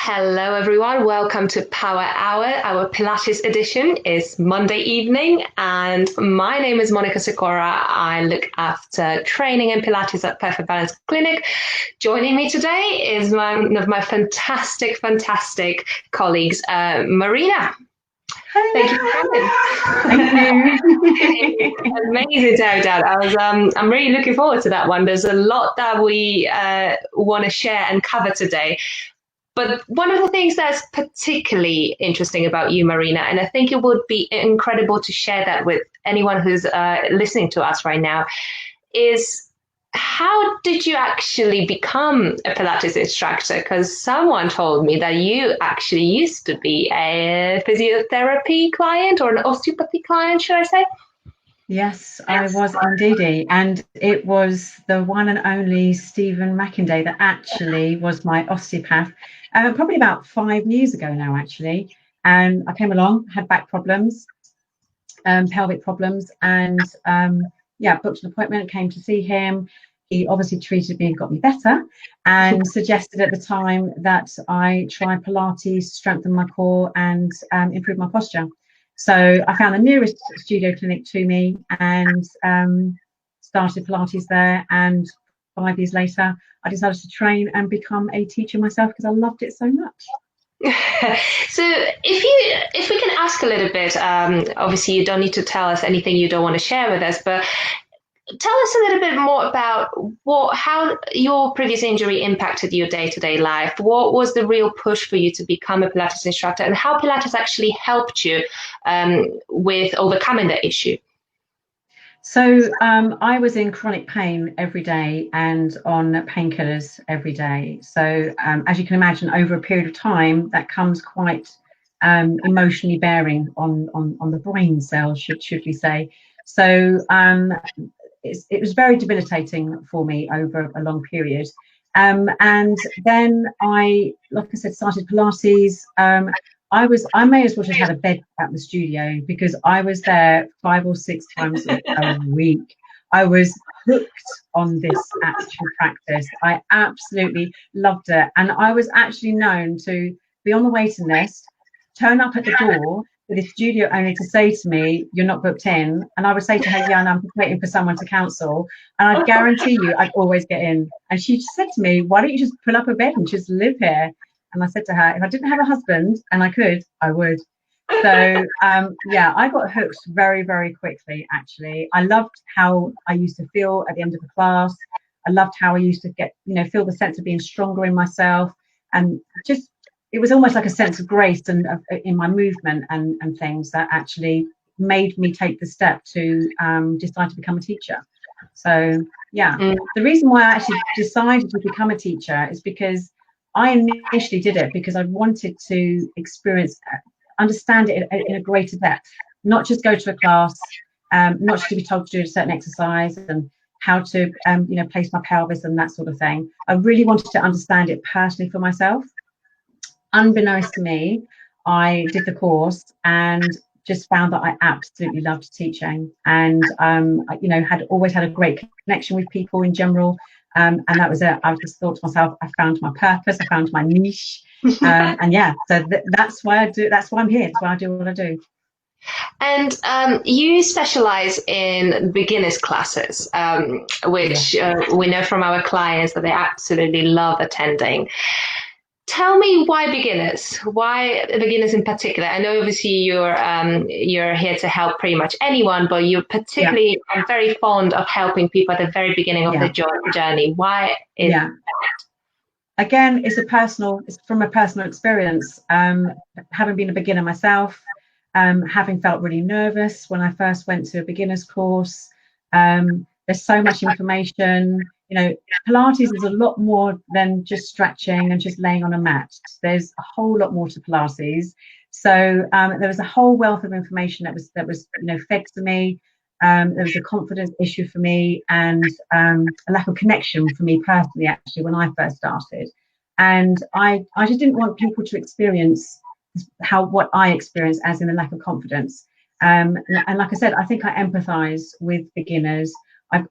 Hello, everyone. Welcome to Power Hour. Our Pilates edition is Monday evening, and my name is Monica Sikora. I look after training and Pilates at Perfect Balance Clinic. Joining me today is one of my fantastic colleagues, Marina. Hello. Thank you for coming. Thank you. Amazing, Dad. I'm really looking forward to that one. There's a lot that we want to share and cover today. But one of the things that's particularly interesting about you, Marina, and I think it would be incredible to share that with anyone who's listening to us right now, is how did you actually become a Pilates instructor? Because someone told me that you actually used to be a physiotherapy client or an osteopathy client, should I say? Yes, I was indeed. And it was the one and only Stephen Mackinday that actually was my osteopath, probably about 5 years ago now, actually. And I came along, had back problems, pelvic problems, and booked an appointment, came to see him. He obviously treated me and got me better, and suggested at the time that I try Pilates, strengthen my core, and improve my posture. So I found the nearest studio clinic to me and started Pilates there. And 5 years later, I decided to train and become a teacher myself because I loved it so much. So if we can ask a little bit, obviously you don't need to tell us anything you don't want to share with us, but tell us a little bit more about how your previous injury impacted your day-to-day life. What was the real push for you to become a Pilates instructor, and how Pilates actually helped you with overcoming that issue? So I was in chronic pain every day and on painkillers every day. So as you can imagine, over a period of time, that comes quite emotionally bearing on the brain cells, should we say. So it was very debilitating for me over a long period. And then like I said, started Pilates. I may as well just had a bed at the studio because I was there 5 or 6 times a week. I was hooked on this actual practice. I absolutely loved it. And I was actually known to be on the waiting list, turn up at the door for the studio owner to say to me, "You're not booked in." And I would say to her, "Yeah, and I'm waiting for someone to counsel." And I'd guarantee you I'd always get in. And she said to me, "Why don't you just pull up a bed and just live here?" And I said to her, if I didn't have a husband and I could, I would. So I got hooked very, very quickly, actually. I loved how I used to feel at the end of the class. I loved how I used to feel the sense of being stronger in myself. And just, it was almost like a sense of grace and in my movement and things that actually made me take the step to decide to become a teacher. So, the reason why I actually decided to become a teacher is because I initially did it because I wanted to understand it in a greater depth, not just go to a class, not just to be told to do a certain exercise and how to, place my pelvis and that sort of thing. I really wanted to understand it personally for myself. Unbeknownst to me, I did the course and just found that I absolutely loved teaching, and had always had a great connection with people in general. And that was it. I just thought to myself, I found my purpose, I found my niche. So that's why I do. That's why I'm here. That's why I do what I do. And you specialize in beginners classes, which we know from our clients that they absolutely love attending. Tell me why beginners? Why beginners in particular? I know obviously you're here to help pretty much anyone, but you're particularly very fond of helping people at the very beginning of the journey. Why is that? Again, it's from a personal experience. Having been a beginner myself, having felt really nervous when I first went to a beginner's course. There's so much information. Pilates is a lot more than just stretching and just laying on a mat. There's a whole lot more to Pilates. So there was a whole wealth of information that was fed to me. There was a confidence issue for me and a lack of connection for me personally, actually, when I first started. And I just didn't want people to experience what I experienced, as in a lack of confidence. And like I said, I think I empathize with beginners.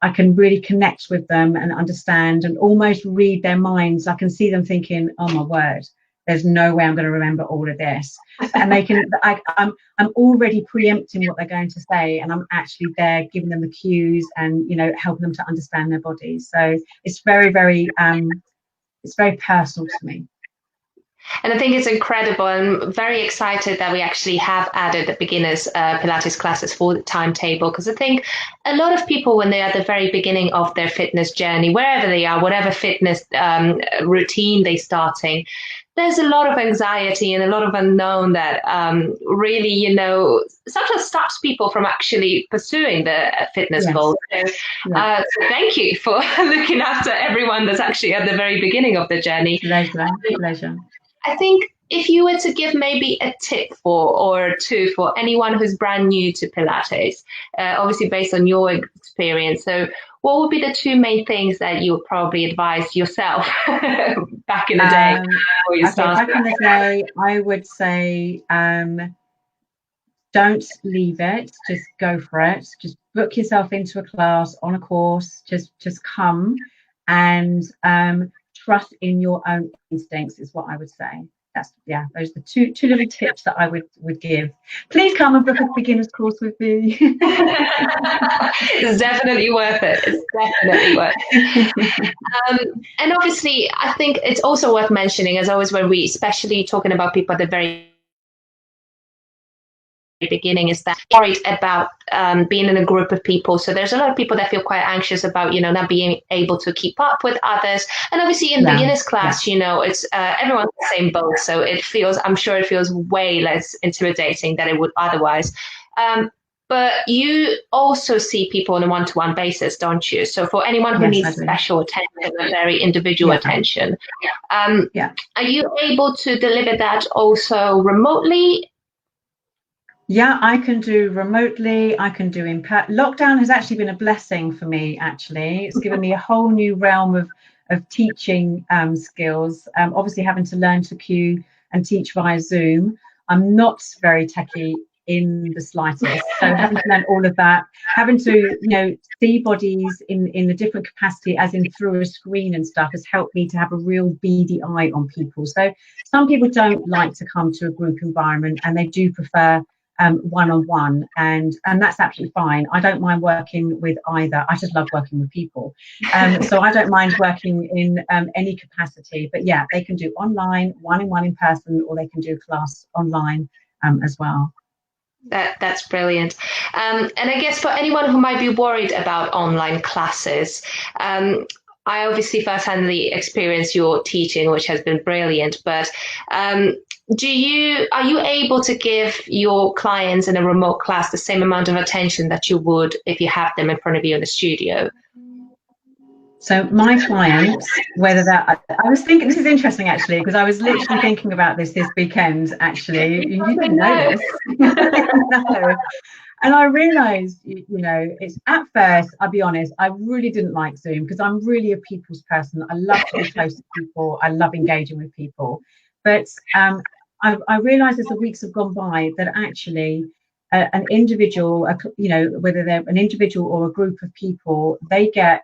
I can really connect with them and understand and almost read their minds. I can see them thinking, "Oh my word, there's no way I'm going to remember all of this. And they can, I'm already preempting what they're going to say, and I'm actually there giving them the cues and, you know, helping them to understand their bodies. So it's very, very, it's very personal to me. And I think it's incredible. I'm very excited that we actually have added the beginners Pilates classes for the timetable, because I think a lot of people, when they're at the very beginning of their fitness journey, wherever they are, whatever fitness routine they're starting, there's a lot of anxiety and a lot of unknown that really, you know, sometimes stops people from actually pursuing the fitness goals. So, so thank you for looking after everyone that's actually at the very beginning of the journey. Pleasure. I think if you were to give maybe a tip or two for anyone who's brand new to Pilates, obviously based on your experience, so what would be the two main things that you would probably advise yourself back in the day before you started? Back in the day, I would say don't leave it, just go for it. Just book yourself into a class, on a course, just come, and trust in your own instincts is what I would say. That's, yeah, those are the two little tips that I would give. Please come and book a beginner's course with me. It's definitely worth it. It's definitely worth it. And obviously, I think it's also worth mentioning, as always, when we, especially talking about people at the very beginning, is that worried about being in a group of people. So there's a lot of people that feel quite anxious about, you know, not being able to keep up with others. And obviously in beginners class, you know, it's everyone's in the same boat. So I'm sure it feels way less intimidating than it would otherwise. But you also see people on a one-to-one basis, don't you? So for anyone who needs special attention, a very individual attention, are you able to deliver that also remotely? Yeah, I can do remotely. I can do lockdown has actually been a blessing for me, actually. It's given me a whole new realm of teaching skills. Obviously, having to learn to cue and teach via Zoom. I'm not very techie in the slightest. So having to learn all of that, having to, you know, see bodies in a different capacity, as in through a screen and stuff, has helped me to have a real beady eye on people. So some people don't like to come to a group environment, and they do prefer one-on-one, and that's absolutely fine. I don't mind working with either. I just love working with people, so I don't mind working in any capacity. But yeah, they can do online, one-on-one in person, or they can do class online as well. That's brilliant. And I guess for anyone who might be worried about online classes, I obviously firsthand experienced your teaching, which has been brilliant, but are you able to give your clients in a remote class the same amount of attention that you would if you have them in front of you in the studio? So my clients, whether that, I was thinking, this is interesting actually, because I was literally thinking about this weekend, actually. You didn't know this. No. And I realized, you know, it's at first, I'll be honest, I really didn't like Zoom, because I'm really a people's person. I love to be close to people. I love engaging with people. But I realized as the weeks have gone by that actually an individual, you know, whether they're an individual or a group of people, they get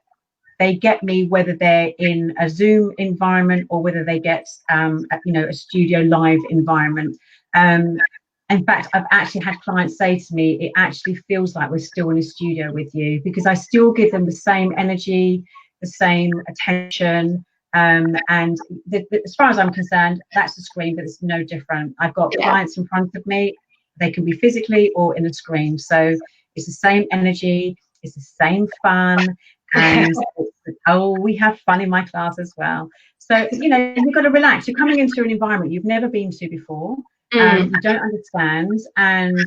me whether they're in a Zoom environment or whether they get, you know, a studio live environment. In fact, I've actually had clients say to me, it actually feels like we're still in a studio with you, because I still give them the same energy, the same attention. And as far as I'm concerned, that's the screen, but it's no different. I've got clients in front of me. They can be physically or in a screen. So it's the same energy. It's the same fun. And we have fun in my class as well. So, you know, you've got to relax. You're coming into an environment you've never been to before. You don't understand. And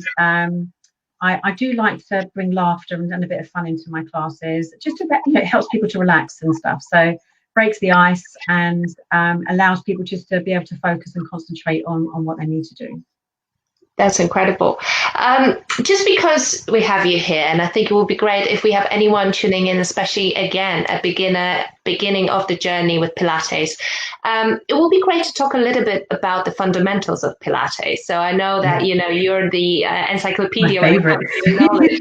I do like to bring laughter and a bit of fun into my classes, just to, you know, it helps people to relax and stuff. So breaks the ice and allows people just to be able to focus and concentrate on what they need to do. That's incredible. Just because we have you here, and I think it would be great if we have anyone tuning in, especially again, a beginning of the journey with Pilates. It will be great to talk a little bit about the fundamentals of Pilates. So I know that you're the encyclopedia My when it comes favorite. to knowledge.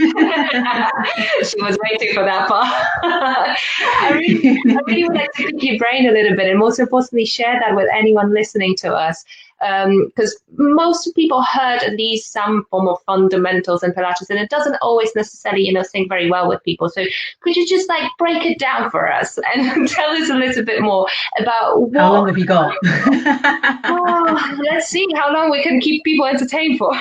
She was waiting for that part. I really would like to pick your brain a little bit, and most importantly, share that with anyone listening to us. Because most people heard at least some form of fundamentals in Pilates, and it doesn't always necessarily, sync very well with people. So could you just like break it down for us and tell us a little bit more about what... How long have you got? Let's see how long we can keep people entertained for.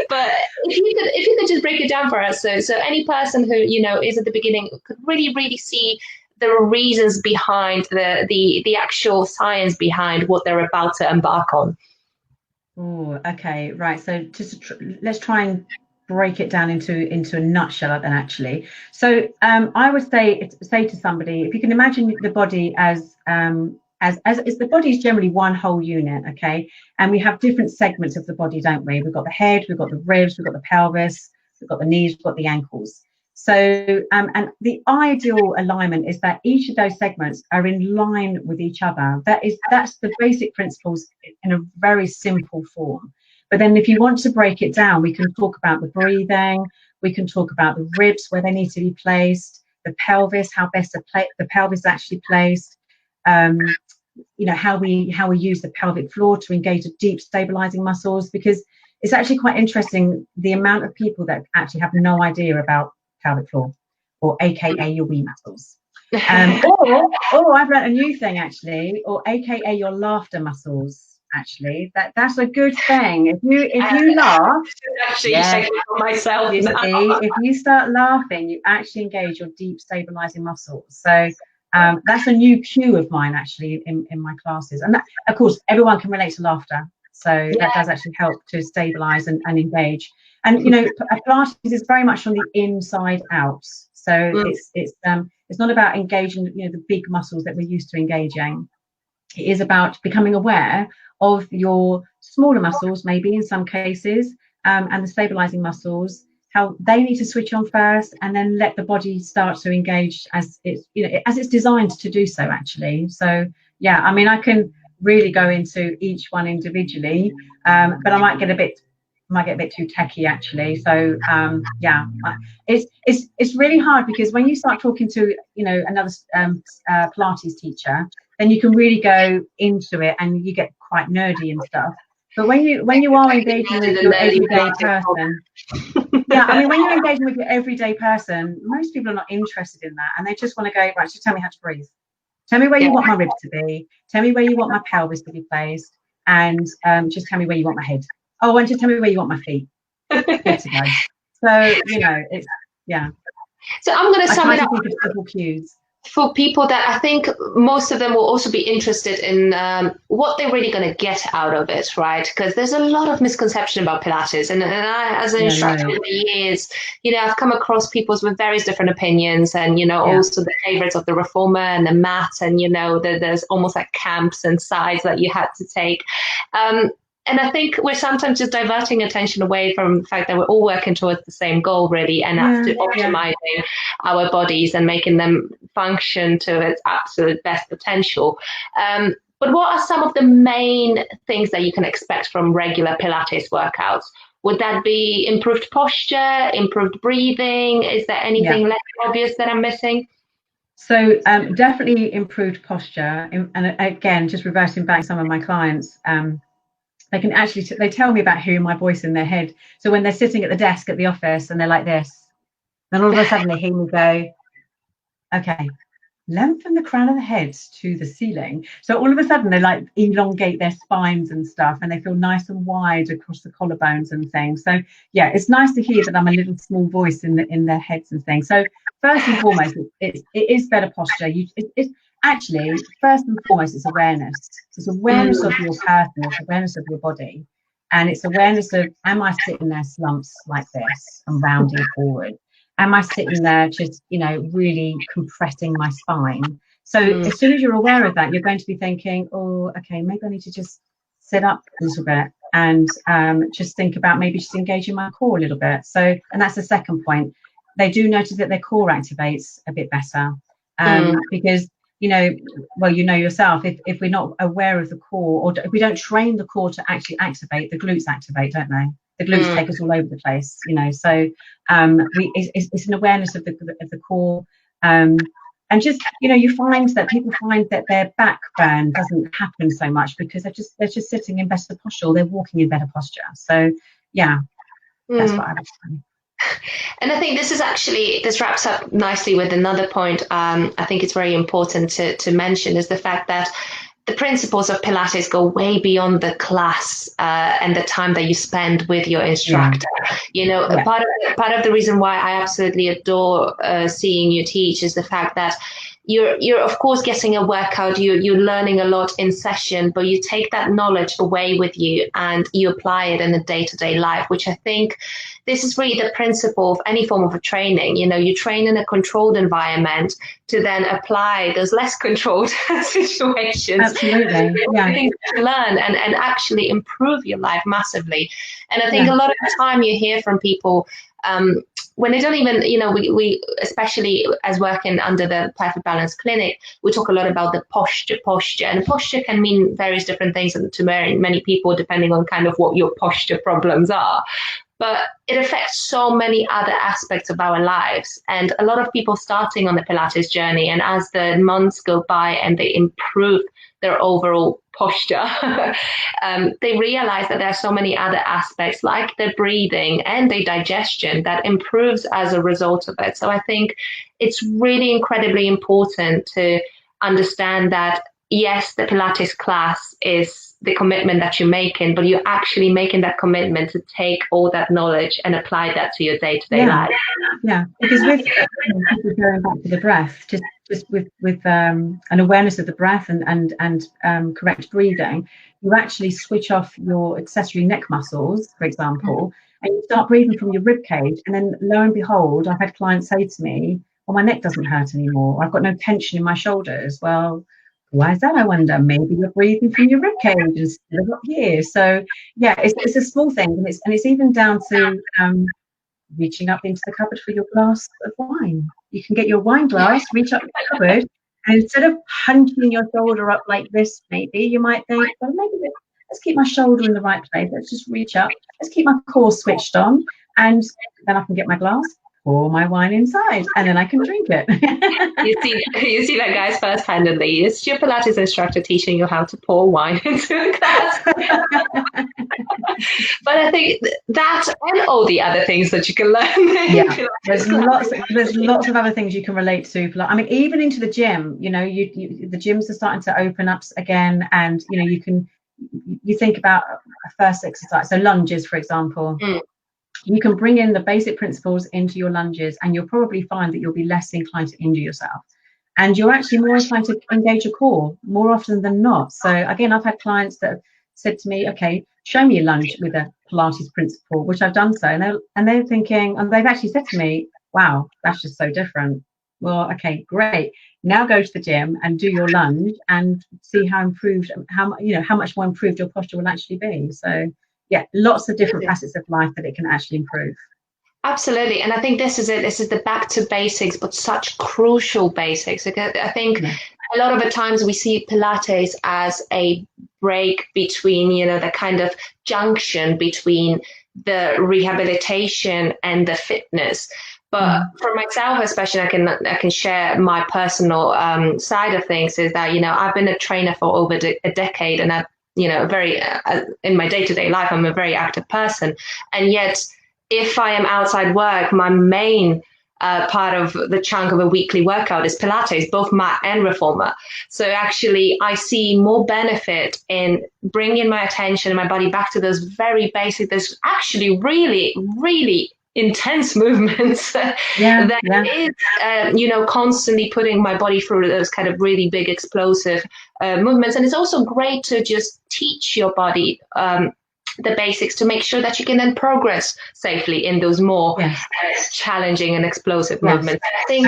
But if you could just break it down for us, so any person who is at the beginning could really see the reasons behind the actual science behind what they're about to embark on. Oh, okay, right. So let's try and break it down into a nutshell then, actually. So I would say to somebody, if you can imagine the body as the body is generally one whole unit, okay, and we have different segments of the body, don't we? We've got the head, we've got the ribs, we've got the pelvis, we've got the knees, we've got the ankles. So and the ideal alignment is that each of those segments are in line with each other. That's the basic principles in a very simple form. But then if you want to break it down, we can talk about the breathing, we can talk about the ribs, where they need to be placed, the pelvis, how best the pelvis is actually placed, how we use the pelvic floor to engage the deep stabilizing muscles, because it's actually quite interesting the amount of people that actually have no idea about pelvic floor, or AKA your wee muscles. Or I've learned a new thing actually, or AKA your laughter muscles. Actually, that's a good thing. If you laugh, check for myself. You see, if you start laughing, you actually engage your deep stabilizing muscles. So that's a new cue of mine actually in my classes, and that, of course, everyone can relate to laughter. So that does actually help to stabilize and engage. And Pilates is very much from the inside out. So it's not about engaging the big muscles that we're used to engaging. It is about becoming aware of your smaller muscles, maybe in some cases, and the stabilizing muscles, how they need to switch on first, and then let the body start to engage as it's designed to do so actually. So I mean, I can really go into each one individually, but I might get a bit too techy actually. So it's really hard, because when you start talking to another Pilates teacher, then you can really go into it and you get quite nerdy and stuff. But when you are engaging with your everyday person, I mean, when you're engaging with your everyday person, most people are not interested in that, and they just want to go, right, just tell me how to breathe. Tell me where you want my ribs to be. Tell me where you want my pelvis to be placed, and just tell me where you want my head. Oh, and just tell me where you want my feet. Good to go. So it's So I'm going to sum it up. Simple cues For people that I think most of them will also be interested in what they're really going to get out of it, right? Because there's a lot of misconception about Pilates. And I, as an instructor for years, I've come across people with various different opinions, and, also the favorites of the reformer and the mat, and, there's almost like camps and sides that you had to take. And I think we're sometimes just diverting attention away from the fact that we're all working towards the same goal, really, and that's to optimizing our bodies and making them function to its absolute best potential. But what are some of the main things that you can expect from regular Pilates workouts? Would that be improved posture, improved breathing? Is there anything less obvious that I'm missing? So definitely improved posture. And again, just reversing back some of my clients, they can actually, they tell me about hearing my voice in their head. So when they're sitting at the desk at the office and they're like this, then all of a sudden they hear me go, okay, lengthen the crown of the head to the ceiling. So all of a sudden they like elongate their spines and stuff, and they feel nice and wide across the collarbones and things. So it's nice to hear that I'm a little small voice in their heads and things. So first and foremost, it is better posture. Actually, first and foremost, it's awareness. It's awareness of your person, it's awareness of your body. And it's awareness of, am I sitting there slumps like this and rounding forward? Am I sitting there just, really compressing my spine? So as soon as you're aware of that, you're going to be thinking, oh, okay, maybe I need to just sit up a little bit. and just think about maybe just engaging my core a little bit. So, and that's the second point. They do notice that their core activates a bit better, because well, yourself, if we're not aware of the core, or if we don't train the core to actually activate, the glutes activate, don't they? The glutes take us all over the place, so it's an awareness of the core, and just you find that people find that their back burn doesn't happen so much because they're just sitting in better posture, or they're walking in better posture. So yeah, that's what I would say. And I think this wraps up nicely with another point. I think it's very important to mention is the fact that the principles of Pilates go way beyond the class and the time that you spend with your instructor. Part of the reason why I absolutely adore seeing you teach is the fact that you're of course getting a workout, you're learning a lot in session, but you take that knowledge away with you and you apply it in a day-to-day life, which I think this is really the principle of any form of a training. You train in a controlled environment to then apply those less controlled situations. Absolutely. Yeah. To learn and actually improve your life massively. And I think a lot of the time you hear from people when they don't even, we especially as working under the Perfect Balance Clinic, we talk a lot about the posture, and posture can mean various different things to many people depending on kind of what your posture problems are. But it affects so many other aspects of our lives. And a lot of people starting on the Pilates journey, and as the months go by and they improve their overall posture, they realize that there are so many other aspects like their breathing and their digestion that improves as a result of it. So I think it's really incredibly important to understand that, yes, the Pilates class is the commitment that you're making, but you're actually making that commitment to take all that knowledge and apply that to your day-to-day life. Yeah, because with going back to the breath, just with an awareness of the breath and correct breathing, you actually switch off your accessory neck muscles, for example, and you start breathing from your rib cage. And then lo and behold, I've had clients say to me, well, my neck doesn't hurt anymore. I've got no tension in my shoulders. Well, why is that, I wonder? Maybe you're breathing from your rib cage instead of up here. So yeah, it's a small thing, and it's even down to reaching up into the cupboard for your glass of wine. You can get your wine glass, reach up the cupboard, and instead of hunching your shoulder up like this, maybe you might think, well, maybe let's keep my shoulder in the right place. Let's just reach up. Let's keep my core switched on, and then I can get my glass, pour my wine inside, and then I can drink it. you see that, guys, first-handedly. It's your Pilates instructor teaching you how to pour wine into a glass. But I think that and all the other things that you can learn. There's lots of other things you can relate to. I mean, even into the gym. The gyms are starting to open up again, and you think about a first exercise. So lunges, for example. You can bring in the basic principles into your lunges, and you'll probably find that you'll be less inclined to injure yourself. And you're actually more inclined to engage your core more often than not. So again, I've had clients that have said to me, okay, show me a lunge with a Pilates principle, which I've done so. And they're thinking, and they've actually said to me, wow, that's just so different. Well, okay, great. Now go to the gym and do your lunge and see how much more improved your posture will actually be. So yeah, lots of different facets of life that it can actually improve. Absolutely. And I think this is it. This is the back to basics, but such crucial basics. I think a lot of the times we see Pilates as a break between, the kind of junction between the rehabilitation and the fitness. But for myself, especially, I can share my personal side of things is that, I've been a trainer for over a decade, and I've very in my day-to-day life, I'm a very active person. And yet, if I am outside work, my main part of the chunk of a weekly workout is Pilates, both mat and reformer. So actually, I see more benefit in bringing my attention and my body back to those very basic, there's actually really, really intense movements is constantly putting my body through those kind of really big explosive movements. And it's also great to just teach your body the basics to make sure that you can then progress safely in those more challenging and explosive movements. I think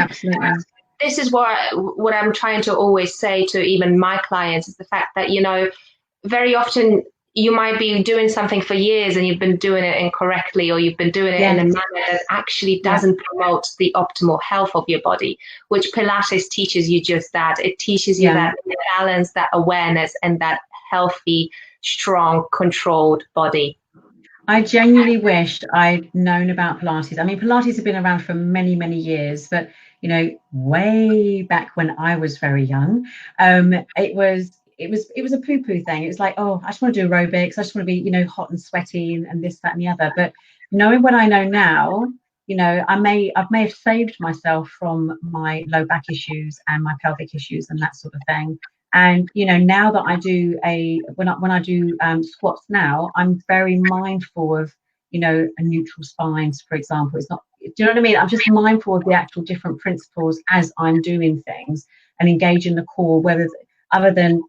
this is what I'm trying to always say to even my clients is the fact that very often you might be doing something for years and you've been doing it incorrectly, or you've been doing it in a Yes. manner that actually Yeah. doesn't promote the optimal health of your body, which Pilates teaches you just that. It teaches you Yeah. that balance, that awareness, and that healthy, strong, controlled body. I genuinely wished I'd known about Pilates. I mean, Pilates have been around for many, many years, but way back when I was very young, it was a poo-poo thing. It was like, oh, I just want to do aerobics. I just want to be, hot and sweaty and this, that, and the other. But knowing what I know now, I may have saved myself from my low back issues and my pelvic issues and that sort of thing. And now that I do when I do squats now, I'm very mindful of a neutral spine, for example. It's not, do you know what I mean? I'm just mindful of the actual different principles as I'm doing things and engaging the core, whether other than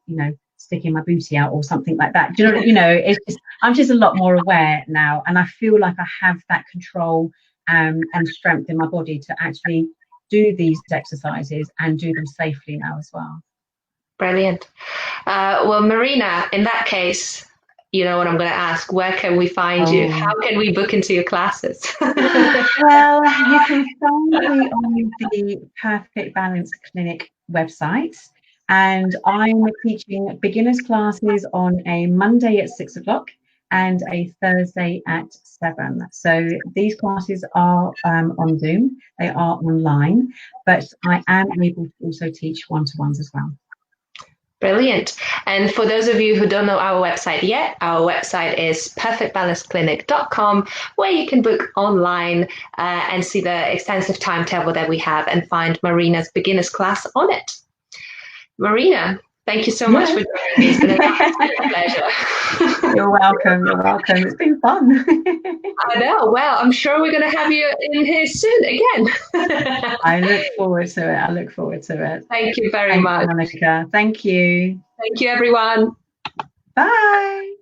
sticking my booty out or something like that. Do you know? It's just, I'm just a lot more aware now, and I feel like I have that control and strength in my body to actually do these exercises and do them safely now as well. Brilliant. Well, Marina, in that case, you know what I'm going to ask. Where can we find you? How can we book into your classes? Well, you can find me on the Perfect Balance Clinic website, and I'm teaching beginners classes on a Monday at 6 o'clock and a Thursday at 7. So these classes are on Zoom. They are online, but I am able to also teach one-to-ones as well. Brilliant. And for those of you who don't know our website yet, our website is perfectbalanceclinic.com, where you can book online and see the extensive timetable that we have and find Marina's beginners class on it. Marina, thank you so much for joining me. It's been an absolute pleasure. You're welcome. You're welcome. It's been fun. I know. Well, I'm sure we're going to have you in here soon again. I look forward to it. I look forward to it. Thank you very much, Monica. Thank you. Thank you, everyone. Bye.